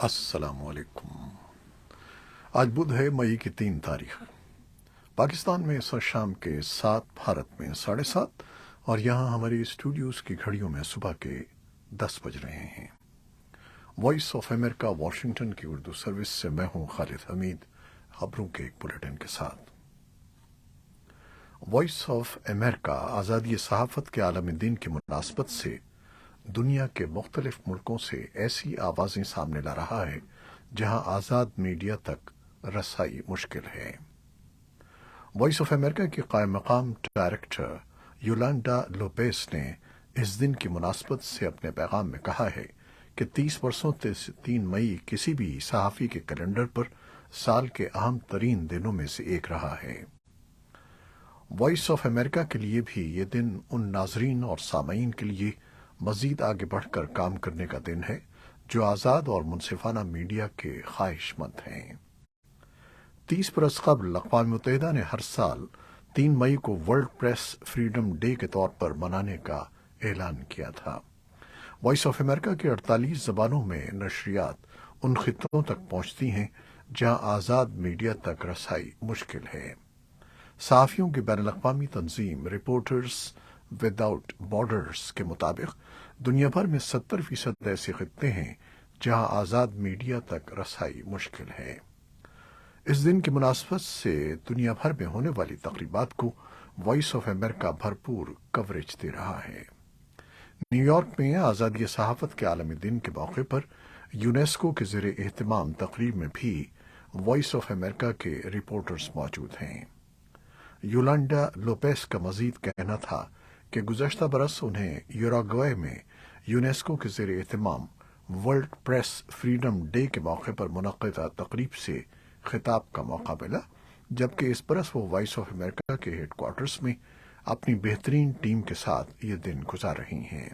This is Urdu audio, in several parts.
السلام علیکم۔ آج بدھ ہے، مئی کی 3 تاریخ۔ پاکستان میں اس وقت شام کے 7، بھارت میں 7:30، اور یہاں ہماری اسٹوڈیوز کی گھڑیوں میں صبح کے 10 بج رہے ہیں۔ وائس آف امریکہ واشنگٹن کی اردو سروس سے میں ہوں خالد حمید، خبروں کے ایک بلیٹن کے ساتھ۔ وائس آف امریکہ آزادی صحافت کے عالمی دن کی مناسبت سے دنیا کے مختلف ملکوں سے ایسی آوازیں سامنے لا رہا ہے جہاں آزاد میڈیا تک رسائی مشکل ہے۔ وائس آف امریکہ کی قائم مقام ڈائریکٹر یولانڈا لوپیز نے اس دن کی مناسبت سے اپنے پیغام میں کہا ہے کہ 30 برسوں سے 3 مئی کسی بھی صحافی کے کیلنڈر پر سال کے اہم ترین دنوں میں سے ایک رہا ہے۔ وائس آف امریکہ کے لیے بھی یہ دن ان ناظرین اور سامعین کے لیے مزید آگے بڑھ کر کام کرنے کا دن ہے جو آزاد اور منصفانہ میڈیا کے خواہش مند ہیں۔ 30 برس قبل اقوام متحدہ نے ہر سال 3 مئی کو ورلڈ پریس فریڈم ڈے کے طور پر منانے کا اعلان کیا تھا۔ وائس آف امریکہ کے 48 زبانوں میں نشریات ان خطوں تک پہنچتی ہیں جہاں آزاد میڈیا تک رسائی مشکل ہے۔ صحافیوں کی بین الاقوامی تنظیم رپورٹرز وداؤٹ بارڈرز کے مطابق دنیا بھر میں 70% ایسے خطے ہیں جہاں آزاد میڈیا تک رسائی مشکل ہے۔ اس دن کی مناسبت سے دنیا بھر میں ہونے والی تقریبات کو وائس آف امریکہ بھرپور کوریج دے رہا ہے۔ نیو یارک میں آزادی صحافت کے عالمی دن کے موقع پر یونیسکو کے زیر اہتمام تقریب میں بھی وائس آف امریکہ کے رپورٹرز موجود ہیں۔ یولانڈا لوپیز کا مزید کہنا تھا کہ گزشتہ برس انہیں یوراگوئے میں یونیسکو کے زیر اہتمام ورلڈ پریس فریڈم ڈے کے موقع پر منعقدہ تقریب سے خطاب کا موقع ملا، جبکہ اس برس وہ وائس آف امریکہ کے ہیڈ کوارٹرز میں اپنی بہترین ٹیم کے ساتھ یہ دن گزار رہی ہیں۔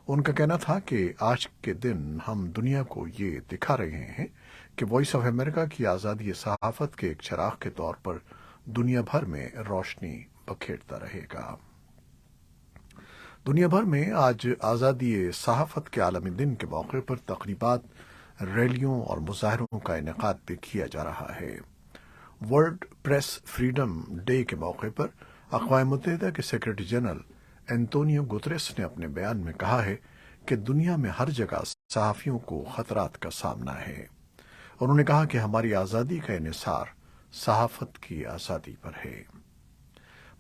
ان کا کہنا تھا کہ آج کے دن ہم دنیا کو یہ دکھا رہے ہیں کہ وائس آف امریکہ کی آزادی صحافت کے ایک چراغ کے طور پر دنیا بھر میں روشنی بکھیرتا رہے گا۔ دنیا بھر میں آج آزادی صحافت کے عالمی دن کے موقع پر تقریبات، ریلیوں اور مظاہروں کا انعقاد بھی کیا جا رہا ہے۔ ورلڈ پریس فریڈم ڈے کے موقع پر اقوام متحدہ کے سیکرٹری جنرل انتونیو گوتریس نے اپنے بیان میں کہا ہے کہ دنیا میں ہر جگہ صحافیوں کو خطرات کا سامنا ہے۔ انہوں نے کہا کہ ہماری آزادی کا انحصار صحافت کی آزادی پر ہے۔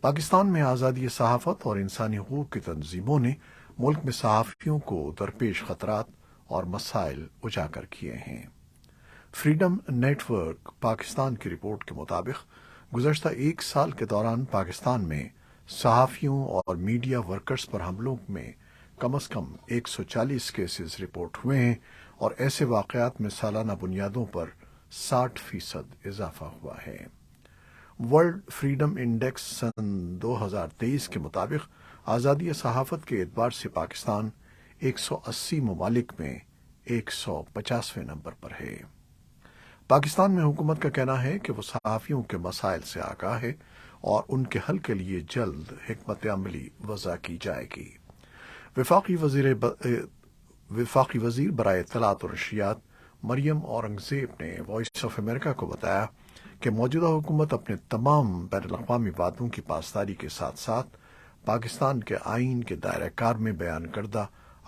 پاکستان میں آزادی صحافت اور انسانی حقوق کی تنظیموں نے ملک میں صحافیوں کو درپیش خطرات اور مسائل اجاگر کیے ہیں۔ فریڈم نیٹ ورک پاکستان کی رپورٹ کے مطابق گزشتہ 1 سال کے دوران پاکستان میں صحافیوں اور میڈیا ورکرز پر حملوں میں کم از کم 140 کیسز رپورٹ ہوئے ہیں، اور ایسے واقعات میں سالانہ بنیادوں پر 60% اضافہ ہوا ہے۔ ورلڈ فریڈم انڈیکس سن 2023 کے مطابق آزادی صحافت کے اعتبار سے پاکستان 180 ممالک میں 150ویں نمبر پر ہے۔ پاکستان میں حکومت کا کہنا ہے کہ وہ صحافیوں کے مسائل سے آگاہ ہے اور ان کے حل کے لیے جلد حکمت عملی وضع کی جائے گی۔ وفاقی وزیر برائے اطلاعات و نشریات مریم اورنگزیب نے وائس آف امریکہ کو بتایا کہ موجودہ حکومت اپنے تمام بین الاقوامی وعدوں کی پاسداری کے ساتھ ساتھ پاکستان کے آئین کے دائرہ کار میں بیان کردہ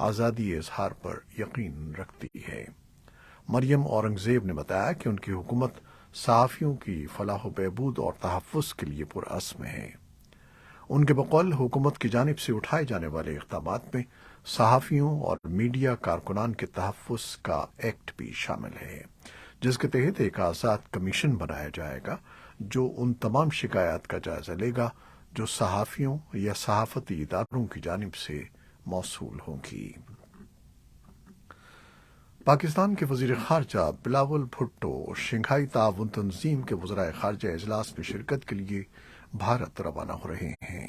آزادی اظہار پر یقین رکھتی ہے۔ مریم اورنگزیب نے بتایا کہ ان کی حکومت صحافیوں کی فلاح و بہبود اور تحفظ کے لیے پرعزم ہے۔ ان کے بقول حکومت کی جانب سے اٹھائے جانے والے اقدامات میں صحافیوں اور میڈیا کارکنان کے تحفظ کا ایکٹ بھی شامل ہے، جس کے تحت ایک آزاد کمیشن بنایا جائے گا جو ان تمام شکایات کا جائزہ لے گا جو صحافیوں یا صحافتی اداروں کی جانب سے موصول ہوں گی۔ پاکستان کے وزیر خارجہ بلاول بھٹو شنگھائی تعاون تنظیم کے وزرائے خارجہ اجلاس میں شرکت کے لیے بھارت روانہ ہو رہے ہیں۔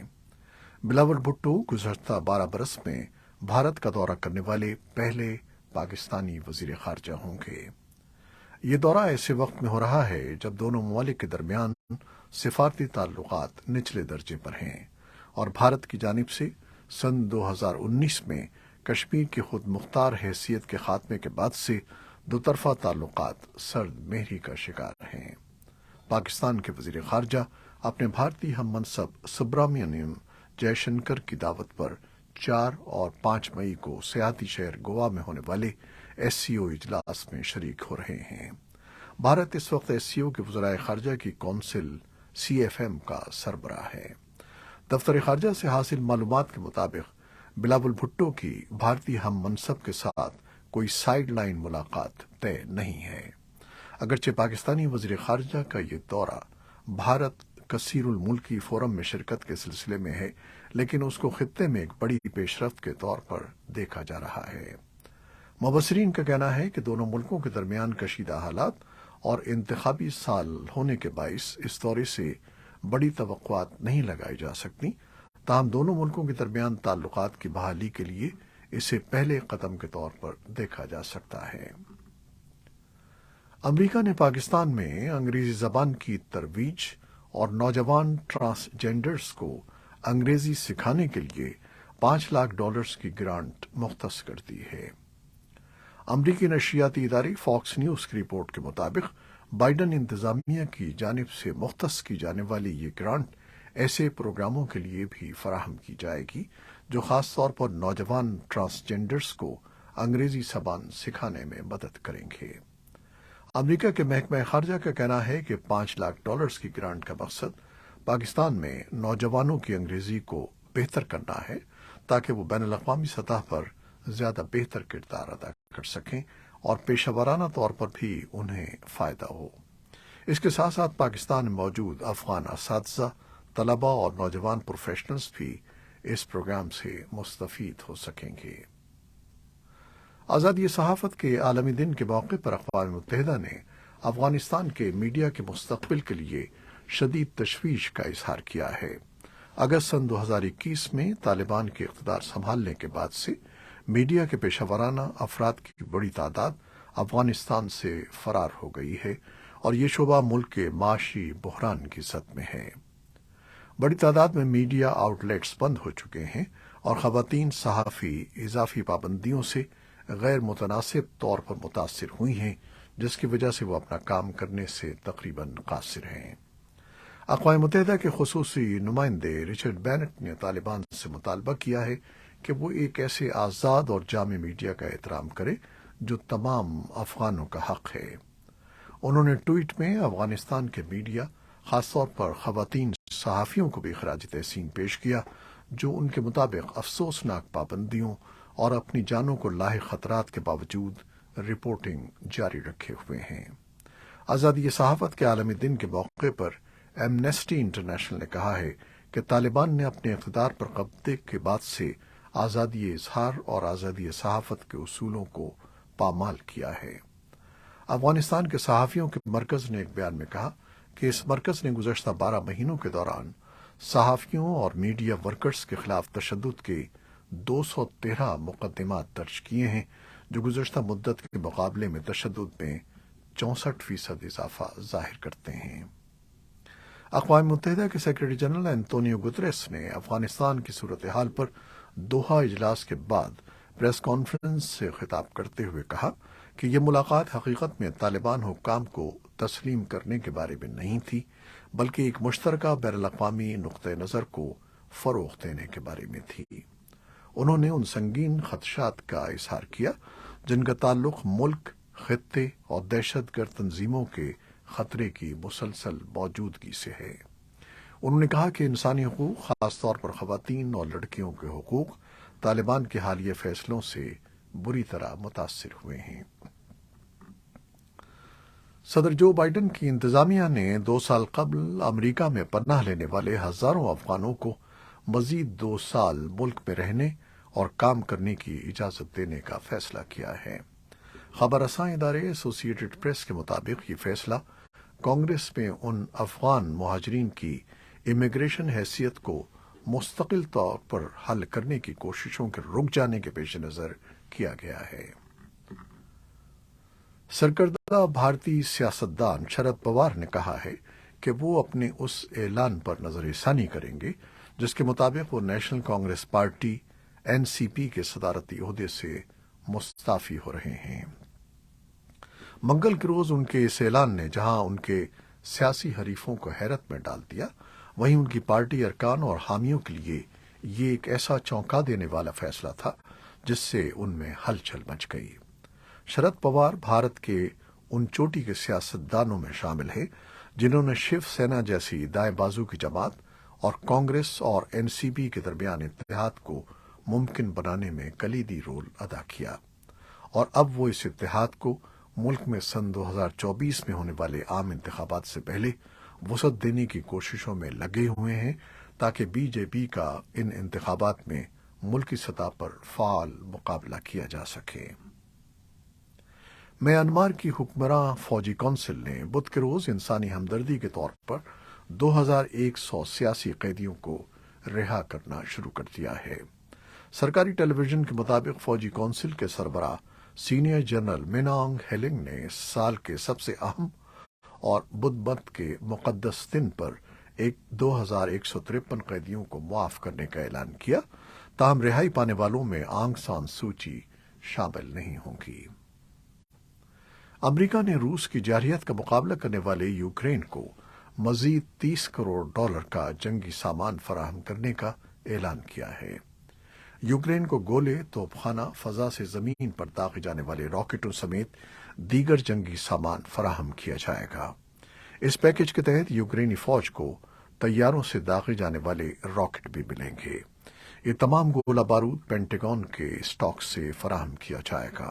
بلاول بھٹو گزشتہ 12 برس میں بھارت کا دورہ کرنے والے پہلے پاکستانی وزیر خارجہ ہوں گے۔ یہ دورہ ایسے وقت میں ہو رہا ہے جب دونوں ممالک کے درمیان سفارتی تعلقات نچلے درجے پر ہیں، اور بھارت کی جانب سے سن 2019 میں کشمیر کی خود مختار حیثیت کے خاتمے کے بعد سے دو طرفہ تعلقات سرد مہری کا شکار ہیں۔ پاکستان کے وزیر خارجہ اپنے بھارتی ہم منصب سبرامنیم جے شنکر کی دعوت پر 4 اور 5 مئی کو سیاحتی شہر گوا میں ہونے والے ایس سی او اجلاس میں شریک ہو رہے ہیں۔ بھارت اس وقت ایس سی او کے وزرائے خارجہ کی کونسل سی ایف ایم کا سربراہ ہے۔ دفتر خارجہ سے حاصل معلومات کے مطابق بلاول بھٹو کی بھارتی ہم منصب کے ساتھ کوئی سائیڈ لائن ملاقات طے نہیں ہے۔ اگرچہ پاکستانی وزیر خارجہ کا یہ دورہ بھارت کثیر الملکی فورم میں شرکت کے سلسلے میں ہے، لیکن اس کو خطے میں ایک بڑی پیش رفت کے طور پر دیکھا جا رہا ہے۔ مبصرین کا کہنا ہے کہ دونوں ملکوں کے درمیان کشیدہ حالات اور انتخابی سال ہونے کے باعث اس دورے سے بڑی توقعات نہیں لگائی جا سکتی، تاہم دونوں ملکوں کے درمیان تعلقات کی بحالی کے لیے اسے پہلے قدم کے طور پر دیکھا جا سکتا ہے۔ امریکہ نے پاکستان میں انگریزی زبان کی ترویج اور نوجوان ٹرانسجینڈرز کو انگریزی سکھانے کے لیے $5 لاکھ کی گرانٹ مختص کر دی ہے۔ امریکی نشریاتی ادارے فاکس نیوز کی رپورٹ کے مطابق بائیڈن انتظامیہ کی جانب سے مختص کی جانے والی یہ گرانٹ ایسے پروگراموں کے لیے بھی فراہم کی جائے گی جو خاص طور پر نوجوان ٹرانسجینڈرز کو انگریزی زبان سکھانے میں مدد کریں گے۔ امریکہ کے محکمہ خارجہ کا کہنا ہے کہ $5 لاکھ کی گرانٹ کا مقصد پاکستان میں نوجوانوں کی انگریزی کو بہتر کرنا ہے تاکہ وہ بین الاقوامی سطح پر زیادہ بہتر کردار ادا کر سکیں اور پیشہ ورانہ طور پر بھی انہیں فائدہ ہو۔ اس کے ساتھ ساتھ پاکستان میں موجود افغان اساتذہ، طلباء اور نوجوان پروفیشنلز بھی اس پروگرام سے مستفید ہو سکیں گے۔ آزادی صحافت کے عالمی دن کے موقع پر اقوام متحدہ نے افغانستان کے میڈیا کے مستقبل کے لیے شدید تشویش کا اظہار کیا ہے۔ اگست سن 2021 میں طالبان کے اقتدار سنبھالنے کے بعد سے میڈیا کے پیشہ ورانہ افراد کی بڑی تعداد افغانستان سے فرار ہو گئی ہے اور یہ شعبہ ملک کے معاشی بحران کی زد میں ہے۔ بڑی تعداد میں میڈیا آؤٹ لیٹس بند ہو چکے ہیں اور خواتین صحافی اضافی پابندیوں سے غیر متناسب طور پر متاثر ہوئی ہیں، جس کی وجہ سے وہ اپنا کام کرنے سے تقریباً قاصر ہیں۔ اقوام متحدہ کے خصوصی نمائندے رچرڈ بینٹ نے طالبان سے مطالبہ کیا ہے کہ وہ ایک ایسے آزاد اور جامع میڈیا کا احترام کرے جو تمام افغانوں کا حق ہے۔ انہوں نے ٹویٹ میں افغانستان کے میڈیا، خاص طور پر خواتین صحافیوں کو بھی خراج تحسین پیش کیا جو ان کے مطابق افسوسناک پابندیوں اور اپنی جانوں کو لاحق خطرات کے باوجود رپورٹنگ جاری رکھے ہوئے ہیں۔ آزادی صحافت کے عالمی دن کے موقع پر ایمنسٹی انٹرنیشنل نے کہا ہے کہ طالبان نے اپنے اقتدار پر قبضے کے بعد سے آزادی اظہار اور آزادی صحافت کے اصولوں کو پامال کیا ہے۔ افغانستان کے صحافیوں کے مرکز نے ایک بیان میں کہا کہ اس مرکز نے گزشتہ 12 مہینوں کے دوران صحافیوں اور میڈیا ورکرز کے خلاف تشدد کے 213 مقدمات درج کیے ہیں، جو گزشتہ مدت کے مقابلے میں تشدد میں 64% اضافہ ظاہر کرتے ہیں۔ اقوام متحدہ کے سیکرٹری جنرل انتونیو گتریس نے افغانستان کی صورتحال پر دوحہ اجلاس کے بعد پریس کانفرنس سے خطاب کرتے ہوئے کہا کہ یہ ملاقات حقیقت میں طالبان حکام کو تسلیم کرنے کے بارے میں نہیں تھی، بلکہ ایک مشترکہ بین الاقوامی نقطہ نظر کو فروغ دینے کے بارے میں تھی۔ انہوں نے ان سنگین خدشات کا اظہار کیا جن کا تعلق ملک، خطے اور دہشت گرد تنظیموں کے خطرے کی مسلسل موجودگی سے ہے۔ انہوں نے کہا کہ انسانی حقوق، خاص طور پر خواتین اور لڑکیوں کے حقوق، طالبان کے حالیہ فیصلوں سے بری طرح متاثر ہوئے ہیں۔ صدر جو بائیڈن کی انتظامیہ نے 2 سال قبل امریکہ میں پناہ لینے والے ہزاروں افغانوں کو مزید 2 سال ملک میں رہنے اور کام کرنے کی اجازت دینے کا فیصلہ کیا ہے۔ خبر رساں ادارے ایسوسی ایٹڈ پریس کے مطابق یہ فیصلہ کانگریس میں ان افغان مہاجرین کی امیگریشن حیثیت کو مستقل طور پر حل کرنے کی کوششوں کے رک جانے کے پیش نظر کیا گیا ہے۔ سرکردہ بھارتی سیاستدان شرد پوار نے کہا ہے کہ وہ اپنے اس اعلان پر نظر ثانی کریں گے جس کے مطابق وہ National Congress Party N C P کے صدارتی عہدے سے مستعفی ہو رہے ہیں۔ منگل کے روز ان کے اس اعلان نے جہاں ان کے سیاسی حریفوں کو حیرت میں ڈال دیا، وہیں ان کی پارٹی ارکان اور حامیوں کے لیے یہ ایک ایسا چونکا دینے والا فیصلہ تھا جس سے ان میں ہلچل مچ گئی۔ شرد پوار بھارت کے ان چوٹی کے سیاستدانوں میں شامل ہیں جنہوں نے شیو سینا جیسی دائیں بازو کی جماعت اور کانگریس اور این سی پی کے درمیان اتحاد کو ممکن بنانے میں کلیدی رول ادا کیا، اور اب وہ اس اتحاد کو ملک میں سن 2024 میں ہونے والے عام انتخابات سے پہلے وسعت دینے کی کوششوں میں لگے ہوئے ہیں تاکہ بی جے پی کا ان انتخابات میں ملکی سطح پر فعال مقابلہ کیا جا سکے۔ میانمار کی حکمراں فوجی کونسل نے بدھ کے روز انسانی ہمدردی کے طور پر 2100 سیاسی قیدیوں کو رہا کرنا شروع کر دیا ہے۔ سرکاری ٹیلی ویژن کے مطابق فوجی کونسل کے سربراہ سینئر جنرل مینانگ ہیلنگ نے سال کے سب سے اہم اور بدھ مت کے مقدس دن پر 2153 قیدیوں کو معاف کرنے کا اعلان کیا، تاہم رہائی پانے والوں میں آنگ سان سوچی شامل نہیں ہوں گی۔ امریکہ نے روس کی جارحیت کا مقابلہ کرنے والے یوکرین کو مزید $30 کروڑ کا جنگی سامان فراہم کرنے کا اعلان کیا ہے۔ یوکرین کو گولے، توپ خانہ، فضا سے زمین پر داغے جانے والے راکٹوں سمیت دیگر جنگی سامان فراہم کیا جائے گا۔ اس پیکج کے تحت یوکرینی فوج کو طیاروں سے داغے جانے والے راکٹ بھی ملیں گے۔ یہ تمام گولہ بارود پینٹاگون کے اسٹاک سے فراہم کیا جائے گا۔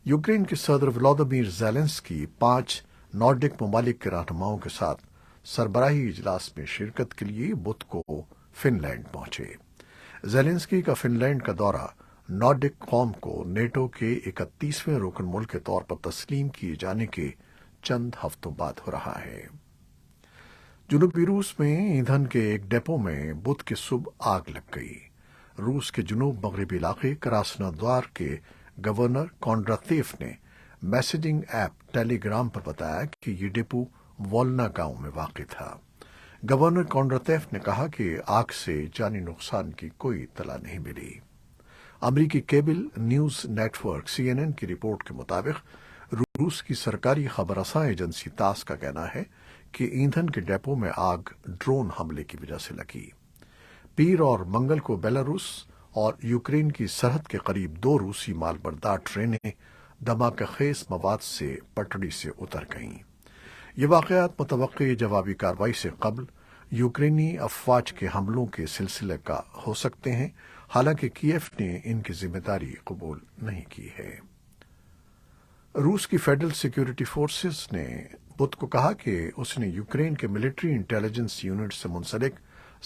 یوکرین کے صدر ولادیمیر زیلنسکی 5 نارڈک ممالک کے رہنماؤں کے ساتھ سربراہی اجلاس میں شرکت کے لیے بدھ کو فن لینڈ پہنچے۔ زیلنسکی کا فن لینڈ کا دورہ نارڈک قوم کو نیٹو کے 31ویں رکن ملک کے طور پر تسلیم کیے جانے کے چند ہفتوں بعد ہو رہا ہے۔ جنوبی روس میں ایندھن کے ایک ڈپو میں بدھ کی صبح آگ لگ گئی۔ روس کے جنوب مغربی علاقے کراسنودار کے گورنر کونڈراتیف نے میسیجنگ ایپ ٹیلی گرام پر بتایا کہ یہ ڈپو وولنا گاؤں میں واقع تھا۔ گورنر کونڈراتیف نے کہا کہ آگ سے جانی نقصان کی کوئی اطلاع نہیں ملی۔ امریکی cable news network CNN کی رپورٹ کے مطابق روس کی سرکاری خبر رساں ایجنسی تاس کا کہنا ہے کہ ایندھن کے ڈپو میں آگ ڈرون حملے کی وجہ سے لگی۔ پیر اور منگل کو بیلاروس اور یوکرین کی سرحد کے قریب 2 روسی مال بردار ٹرینیں دھماکہ خیز مواد سے پٹڑی سے اتر گئیں۔ یہ واقعات متوقع جوابی کارروائی سے قبل یوکرینی افواج کے حملوں کے سلسلے کا ہو سکتے ہیں، حالانکہ کیف نے ان کی ذمہ داری قبول نہیں کی ہے۔ روس کی فیڈرل سیکیورٹی فورسز نے بدھ کو کہا کہ اس نے یوکرین کے ملٹری انٹیلیجنس یونٹ سے منسلک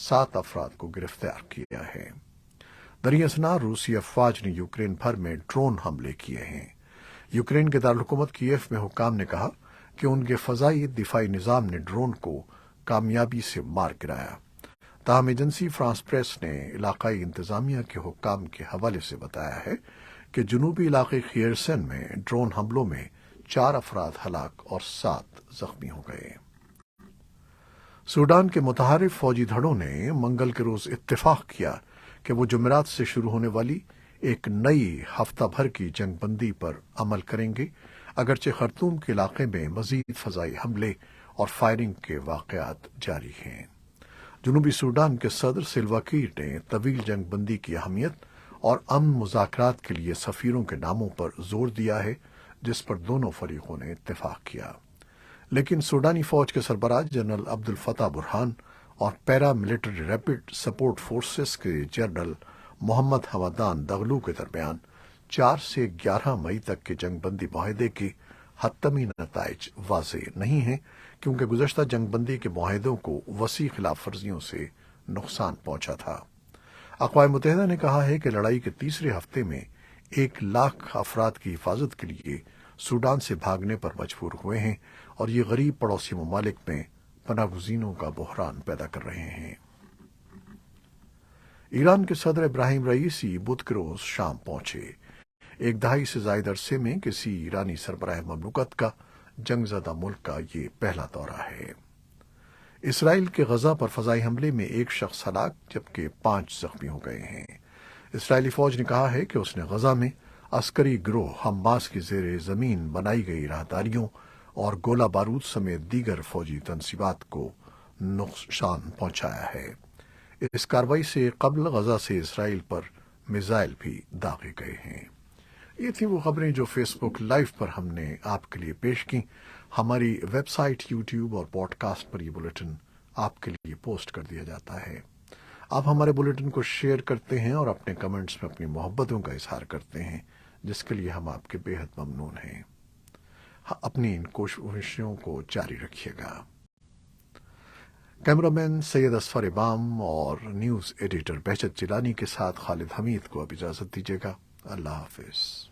7 افراد کو گرفتار کیا ہے۔ دریں اثنا روسی افواج نے یوکرین بھر میں ڈرون حملے کیے ہیں۔ یوکرین کے دارالحکومت کیف میں حکام نے کہا کہ ان کے فضائی دفاعی نظام نے ڈرون کو کامیابی سے مار گرایا، تاہم ایجنسی فرانس پریس نے علاقائی انتظامیہ کے حکام کے حوالے سے بتایا ہے کہ جنوبی علاقے خیرسن میں ڈرون حملوں میں 4 افراد ہلاک اور 7 زخمی ہو گئے۔ سوڈان کے متحارب فوجی دھڑوں نے منگل کے روز اتفاق کیا کہ وہ جمعرات سے شروع ہونے والی ایک نئی ہفتہ بھر کی جنگ بندی پر عمل کریں گے، اگرچہ خرطوم کے علاقے میں مزید فضائی حملے اور فائرنگ کے واقعات جاری ہیں۔ جنوبی سوڈان کے صدر سلوا کیر نے طویل جنگ بندی کی اہمیت اور امن مذاکرات کے لیے سفیروں کے ناموں پر زور دیا ہے، جس پر دونوں فریقوں نے اتفاق کیا، لیکن سوڈانی فوج کے سربراہ جنرل عبد الفتاح برہان اور پیرا ملٹری ریپڈ سپورٹ فورسز کے جنرل محمد حمدان دغلو کے درمیان 4 سے 11 مئی تک کے جنگ بندی معاہدے کے حتمی نتائج واضح نہیں ہیں، کیونکہ گزشتہ جنگ بندی کے معاہدوں کو وسیع خلاف ورزیوں سے نقصان پہنچا تھا۔ اقوام متحدہ نے کہا ہے کہ لڑائی کے تیسرے ہفتے میں 1,00,000 افراد کی حفاظت کے لیے سوڈان سے بھاگنے پر مجبور ہوئے ہیں، اور یہ غریب پڑوسی ممالک میں پناہ گزینوں کا بحران پیدا کر رہے ہیں۔ ایران کے صدر ابراہیم رئیسی بدھ کے روز شام پہنچے۔ 1 دہائی سے زائد عرصے میں کسی ایرانی سربراہ مملکت کا جنگ زدہ ملک کا یہ پہلا دورہ ہے۔ اسرائیل کے غزہ پر فضائی حملے میں 1 شخص ہلاک جبکہ 5 زخمی ہو گئے ہیں۔ اسرائیلی فوج نے کہا ہے کہ اس نے غزہ میں عسکری گروہ حماس کی زیر زمین بنائی گئی راہداریوں اور گولہ بارود سمیت دیگر فوجی تنصیبات کو نقصان پہنچایا ہے۔ اس کارروائی سے قبل غزہ سے اسرائیل پر میزائل بھی داغے گئے ہیں۔ یہ تھی وہ خبریں جو فیس بک لائیو پر ہم نے آپ کے لیے پیش کی۔ ہماری ویب سائٹ، یوٹیوب اور پوڈ کاسٹ پر یہ بلیٹن آپ کے لیے پوسٹ کر دیا جاتا ہے۔ آپ ہمارے بلیٹن کو شیئر کرتے ہیں اور اپنے کمنٹس میں اپنی محبتوں کا اظہار کرتے ہیں، جس کے لیے ہم آپ کے بے حد ممنون ہیں۔ اپنی ان کوششوں کو جاری رکھیے گا۔ کیمرامین سید اصفر امام اور نیوز ایڈیٹر بہجت جیلانی کے ساتھ خالد حمید کو اب اجازت دیجیے گا۔ اللہ حافظ۔